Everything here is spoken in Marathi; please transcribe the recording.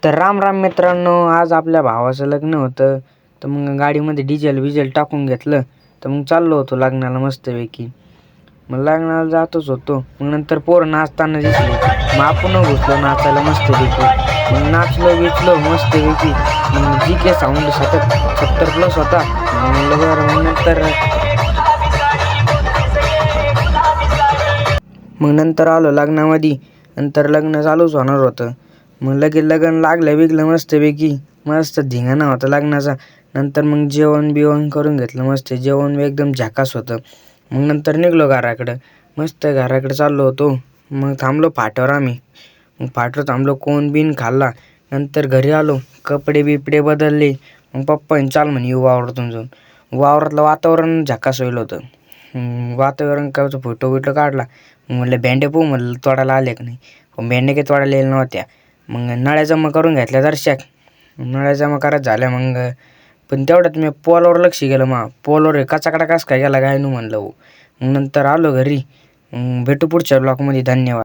तर राम राम मित्रांनो, आज आपल्या भावाचं लग्न होतं. तर मग गाडीमध्ये डिझेल टाकून घेतलं. तर मग चाललो होतो लग्नाला मस्तपैकी. मग लग्नाला जातच होतो. मग नंतर पोरं नाचताना दिसली. मग आपण घुसलो नाचायला मस्तपैकी. मग नाचलो बिचलो मस्तपैकी. मग जी के साऊंड 70+ होता. मग म्हणलं बरं. मग नंतर आलो लग्नामध्ये. नंतर लग्न चालूच होणार होतं. मग लगेच लग्न लागलं बिगलं मस्तपैकी. मस्त धिंगाणा होता लग्नाचा. नंतर मग जेवण बिवण करून घेतलं मस्त. जेवण एकदम झकास होतं. मग नंतर निघलो घराकडं. मस्त घराकडे चाललो होतो. मग थांबलो फाट्यावर आम्ही. मग फाट्यावर थांबलो, कोण बिन खाल्ला. नंतर घरी आलो, कपडे बिपडे बदलले. मग पप्पाने चाल म्हणे येऊ वावरातून जाऊन. वावरातलं वातावरण झकास होईल होतं. वातावरण काय फोटो बिटो काढला. म्हणलं भेंड्या पाहू म्हणलं तोडायला आले का नाही. पण भेंड्या काही तोडायला येईल नव्हत्या. मग नळ्या जमा करून घेतल्या दर्शक. नळ्या जमा करत झाल्या मग. पण तेवढ्यात मी पोलावर लक्ष गेलं. पोलावर कचाकडा कस काय गेला काय म्हणलं. मग नंतर आलो घरी. भेटू पुढच्या ब्लॉगमध्ये. धन्यवाद.